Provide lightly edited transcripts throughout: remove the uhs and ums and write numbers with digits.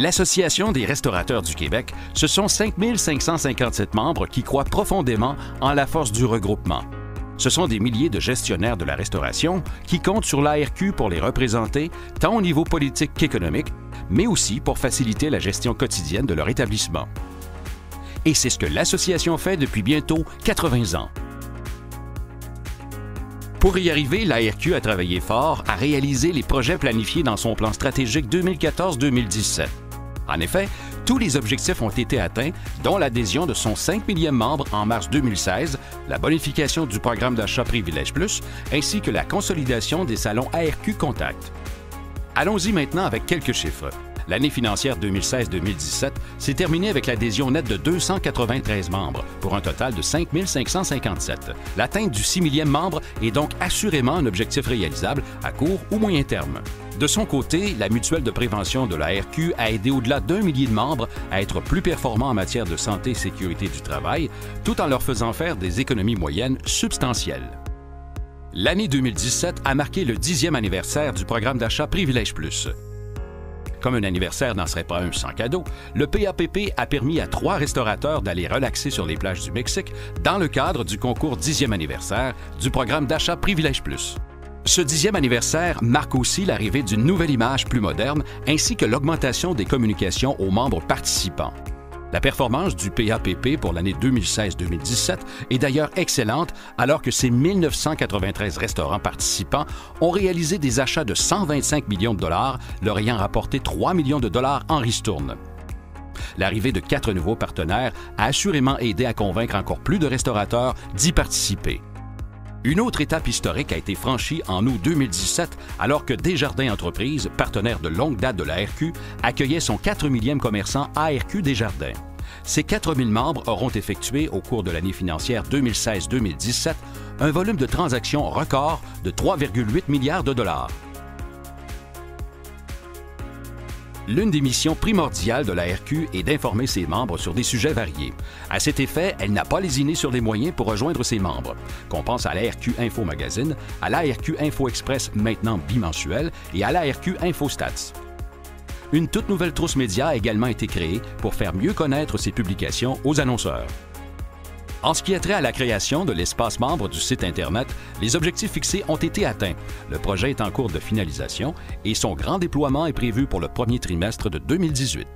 L'Association des restaurateurs du Québec, ce sont 5 557 membres qui croient profondément en la force du regroupement. Ce sont des milliers de gestionnaires de la restauration qui comptent sur l'ARQ pour les représenter, tant au niveau politique qu'économique, mais aussi pour faciliter la gestion quotidienne de leur établissement. Et c'est ce que l'association fait depuis bientôt 80 ans. Pour y arriver, l'ARQ a travaillé fort à réaliser les projets planifiés dans son plan stratégique 2014-2017. En effet, tous les objectifs ont été atteints, dont l'adhésion de son 5 millième membre en mars 2016, la bonification du programme d'achat Privilège Plus, ainsi que la consolidation des salons ARQ Contact. Allons-y maintenant avec quelques chiffres. L'année financière 2016-2017 s'est terminée avec l'adhésion nette de 293 membres, pour un total de 5 557. L'atteinte du 6 millième membre est donc assurément un objectif réalisable à court ou moyen terme. De son côté, la mutuelle de prévention de l'ARQ a aidé au-delà d'1 millier de membres à être plus performants en matière de santé et sécurité du travail, tout en leur faisant faire des économies moyennes substantielles. L'année 2017 a marqué le 10e anniversaire du programme d'achat Privilège Plus. Comme un anniversaire n'en serait pas un sans cadeau, le PAPP a permis à 3 restaurateurs d'aller relaxer sur les plages du Mexique dans le cadre du concours 10e anniversaire du programme d'achat Privilège Plus. Ce 10e anniversaire marque aussi l'arrivée d'une nouvelle image plus moderne ainsi que l'augmentation des communications aux membres participants. La performance du PAPP pour l'année 2016-2017 est d'ailleurs excellente alors que ces 1993 restaurants participants ont réalisé des achats de 125 millions de dollars, leur ayant rapporté 3 millions de dollars en ristourne. L'arrivée de 4 nouveaux partenaires a assurément aidé à convaincre encore plus de restaurateurs d'y participer. Une autre étape historique a été franchie en août 2017 alors que Desjardins Entreprises, partenaire de longue date de l'ARQ, accueillait son 4 millième commerçant ARQ Desjardins. Ces 4 000 membres auront effectué au cours de l'année financière 2016-2017 un volume de transactions record de 3,8 milliards de dollars. L'une des missions primordiales de l'ARQ est d'informer ses membres sur des sujets variés. À cet effet, elle n'a pas lésiné sur les moyens pour rejoindre ses membres. Qu'on pense à l'ARQ Info Magazine, à l'ARQ Info Express maintenant bimensuel et à l'ARQ Info Stats. Une toute nouvelle trousse média a également été créée pour faire mieux connaître ses publications aux annonceurs. En ce qui a trait à la création de l'espace membre du site Internet, les objectifs fixés ont été atteints. Le projet est en cours de finalisation et son grand déploiement est prévu pour le premier trimestre de 2018.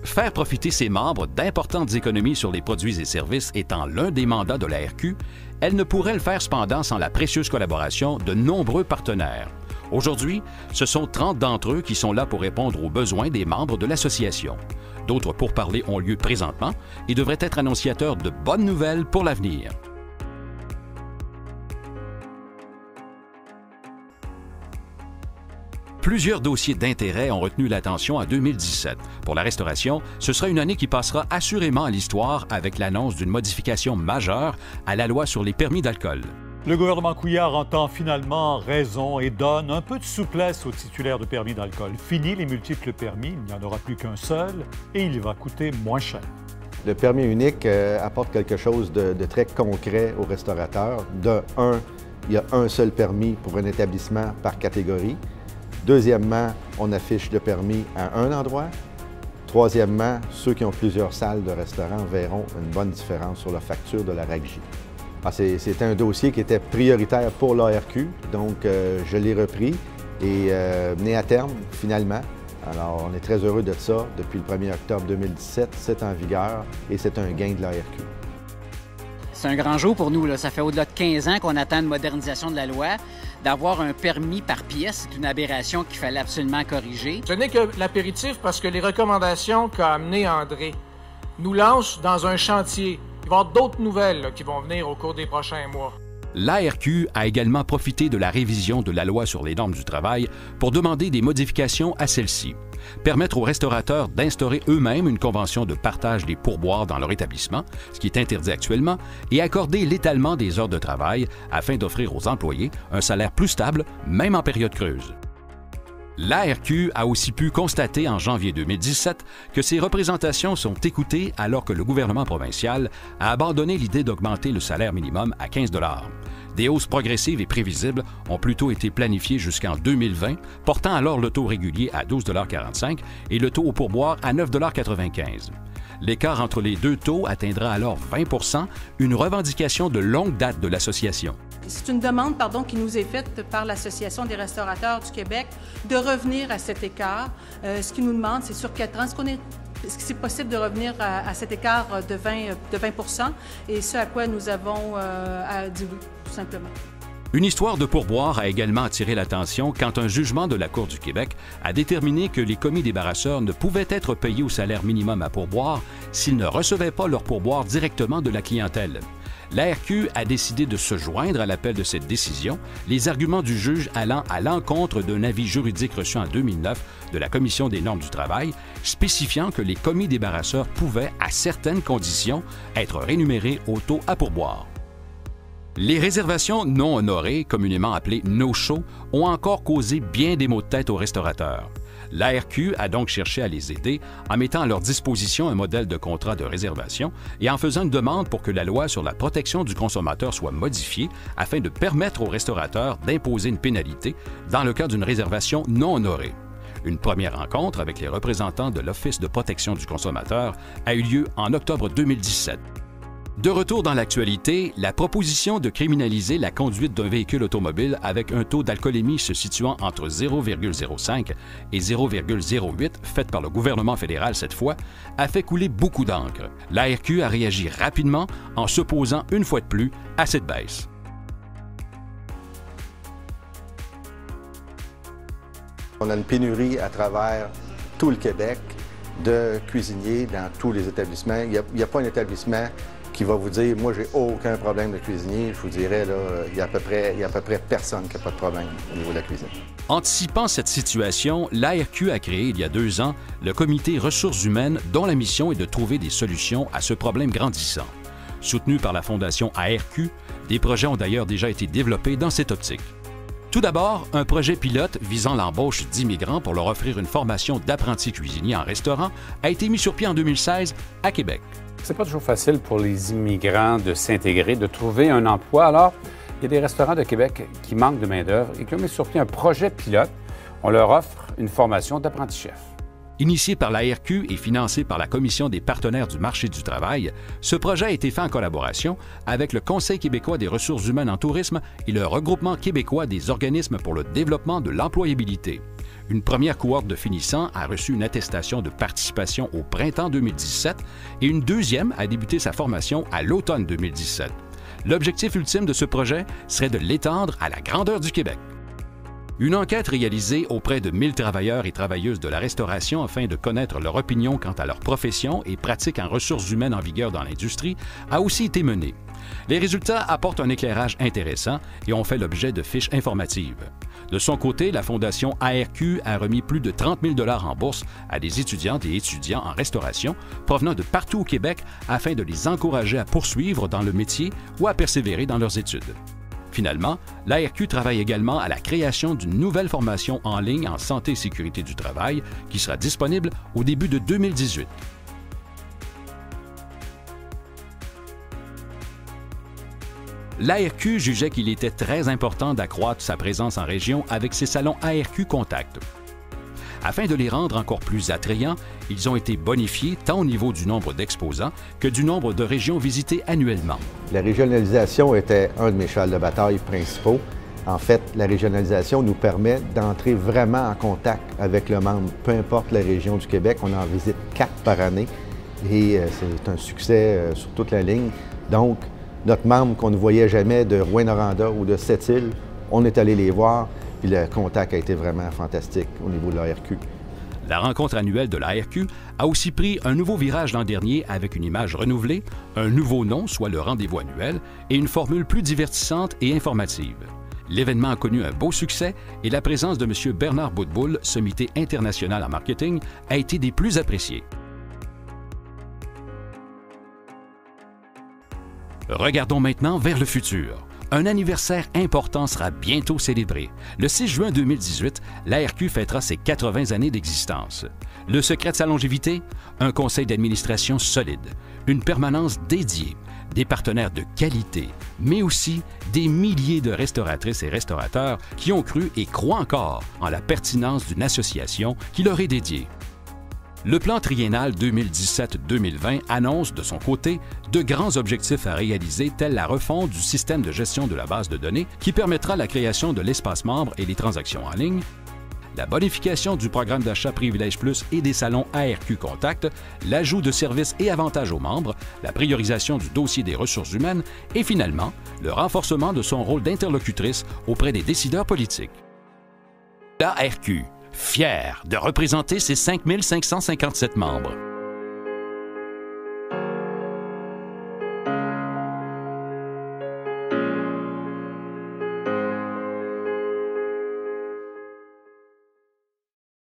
Faire profiter ses membres d'importantes économies sur les produits et services étant l'un des mandats de l'ARQ, elle ne pourrait le faire cependant sans la précieuse collaboration de nombreux partenaires. Aujourd'hui, ce sont 30 d'entre eux qui sont là pour répondre aux besoins des membres de l'association. D'autres pourparlers ont lieu présentement et devraient être annonciateurs de bonnes nouvelles pour l'avenir. Plusieurs dossiers d'intérêt ont retenu l'attention en 2017. Pour la restauration, ce sera une année qui passera assurément à l'histoire avec l'annonce d'une modification majeure à la loi sur les permis d'alcool. Le gouvernement Couillard entend finalement raison et donne un peu de souplesse aux titulaires de permis d'alcool. Fini les multiples permis, il n'y en aura plus qu'un seul et il va coûter moins cher. Le permis unique apporte quelque chose de très concret aux restaurateurs. De un, il y a un seul permis pour un établissement par catégorie. Deuxièmement, on affiche le permis à un endroit. Troisièmement, ceux qui ont plusieurs salles de restaurant verront une bonne différence sur la facture de la RACJ. C'est un dossier qui était prioritaire pour l'ARQ, donc je l'ai repris et mené à terme finalement. Alors on est très heureux de ça. Depuis le 1er octobre 2017, c'est en vigueur et c'est un gain de l'ARQ. C'est un grand jour pour nous, là. Ça fait au-delà de 15 ans qu'on attend une modernisation de la loi. D'avoir un permis par pièce, c'est une aberration qu'il fallait absolument corriger. Ce n'est que l'apéritif parce que les recommandations qu'a amenées André nous lancent dans un chantier. Il va y avoir d'autres nouvelles qui vont venir au cours des prochains mois. L'ARQ a également profité de la révision de la loi sur les normes du travail pour demander des modifications à celle-ci. Permettre aux restaurateurs d'instaurer eux-mêmes une convention de partage des pourboires dans leur établissement, ce qui est interdit actuellement, et accorder l'étalement des heures de travail afin d'offrir aux employés un salaire plus stable, même en période creuse. L'ARQ a aussi pu constater en janvier 2017 que ses représentations sont écoutées alors que le gouvernement provincial a abandonné l'idée d'augmenter le salaire minimum à 15 $. Des hausses progressives et prévisibles ont plutôt été planifiées jusqu'en 2020, portant alors le taux régulier à 12,45 $ et le taux au pourboire à 9,95 $. L'écart entre les deux taux atteindra alors 20 %, une revendication de longue date de l'Association. C'est une demande qui nous est faite par l'Association des restaurateurs du Québec de revenir à cet écart. Ce qu'ils nous demandent, c'est sur 4 ans. Est-ce que c'est possible de revenir à cet écart de 20 % et ce à quoi nous avons dit oui, tout simplement. Une histoire de pourboire a également attiré l'attention quand un jugement de la Cour du Québec a déterminé que les commis débarrasseurs ne pouvaient être payés au salaire minimum à pourboire s'ils ne recevaient pas leur pourboire directement de la clientèle. L'ARQ a décidé de se joindre à l'appel de cette décision, les arguments du juge allant à l'encontre d'un avis juridique reçu en 2009 de la Commission des normes du travail, spécifiant que les commis débarrasseurs pouvaient, à certaines conditions, être rémunérés au taux à pourboire. Les réservations non honorées, communément appelées no-show, ont encore causé bien des maux de tête aux restaurateurs. L'ARQ a donc cherché à les aider en mettant à leur disposition un modèle de contrat de réservation et en faisant une demande pour que la loi sur la protection du consommateur soit modifiée afin de permettre aux restaurateurs d'imposer une pénalité dans le cas d'une réservation non honorée. Une première rencontre avec les représentants de l'Office de protection du consommateur a eu lieu en octobre 2017. De retour dans l'actualité, la proposition de criminaliser la conduite d'un véhicule automobile avec un taux d'alcoolémie se situant entre 0,05 et 0,08, faite par le gouvernement fédéral cette fois, a fait couler beaucoup d'encre. L'ARQ a réagi rapidement en s'opposant une fois de plus à cette baisse. On a une pénurie à travers tout le Québec de cuisiniers dans tous les établissements. Il n'y a pas un établissement qui va vous dire « Moi, j'ai aucun problème de cuisinier », je vous dirais, là, il y a à peu près personne qui n'a pas de problème au niveau de la cuisine. Anticipant cette situation, l'ARQ a créé il y a 2 ans le Comité Ressources humaines dont la mission est de trouver des solutions à ce problème grandissant. Soutenu par la Fondation ARQ, des projets ont d'ailleurs déjà été développés dans cette optique. Tout d'abord, un projet pilote visant l'embauche d'immigrants pour leur offrir une formation d'apprentis cuisiniers en restaurant a été mis sur pied en 2016 à Québec. C'est pas toujours facile pour les immigrants de s'intégrer, de trouver un emploi. Alors, il y a des restaurants de Québec qui manquent de main-d'œuvre et qui ont mis sur pied un projet pilote. On leur offre une formation d'apprenti-chef. Initié par l'ARQ et financé par la Commission des partenaires du marché du travail, ce projet a été fait en collaboration avec le Conseil québécois des ressources humaines en tourisme et le Regroupement québécois des organismes pour le développement de l'employabilité. Une première cohorte de finissants a reçu une attestation de participation au printemps 2017 et une deuxième a débuté sa formation à l'automne 2017. L'objectif ultime de ce projet serait de l'étendre à la grandeur du Québec. Une enquête réalisée auprès de 1000 travailleurs et travailleuses de la restauration afin de connaître leur opinion quant à leur profession et pratiques en ressources humaines en vigueur dans l'industrie a aussi été menée. Les résultats apportent un éclairage intéressant et ont fait l'objet de fiches informatives. De son côté, la Fondation ARQ a remis plus de 30 000 $ en bourse à des étudiantes et étudiants en restauration provenant de partout au Québec afin de les encourager à poursuivre dans le métier ou à persévérer dans leurs études. Finalement, l'ARQ travaille également à la création d'une nouvelle formation en ligne en santé et sécurité du travail qui sera disponible au début de 2018. L'ARQ jugeait qu'il était très important d'accroître sa présence en région avec ses salons ARQ Contact. Afin de les rendre encore plus attrayants, ils ont été bonifiés tant au niveau du nombre d'exposants que du nombre de régions visitées annuellement. La régionalisation était un de mes chevals de bataille principaux. En fait, la régionalisation nous permet d'entrer vraiment en contact avec le membre, peu importe la région du Québec. On en visite 4 par année et c'est un succès sur toute la ligne. Donc, notre membre qu'on ne voyait jamais de Rouyn-Noranda ou de Sept-Îles, on est allé les voir. Puis le contact a été vraiment fantastique au niveau de l'ARQ. La rencontre annuelle de l'ARQ a aussi pris un nouveau virage l'an dernier avec une image renouvelée, un nouveau nom, soit le rendez-vous annuel, et une formule plus divertissante et informative. L'événement a connu un beau succès et la présence de M. Bernard Boutboul, sommité international en marketing, a été des plus appréciées. Regardons maintenant vers le futur. Un anniversaire important sera bientôt célébré. Le 6 juin 2018, l'ARQ fêtera ses 80 années d'existence. Le secret de sa longévité? Un conseil d'administration solide, une permanence dédiée, des partenaires de qualité, mais aussi des milliers de restauratrices et restaurateurs qui ont cru et croient encore en la pertinence d'une association qui leur est dédiée. Le plan triennal 2017-2020 annonce de son côté de grands objectifs à réaliser tels la refonte du système de gestion de la base de données qui permettra la création de l'espace membre et les transactions en ligne, la bonification du programme d'achat Privilège Plus et des salons ARQ Contact, l'ajout de services et avantages aux membres, la priorisation du dossier des ressources humaines et finalement, le renforcement de son rôle d'interlocutrice auprès des décideurs politiques. L'ARQ, fier de représenter ses 5 557 membres.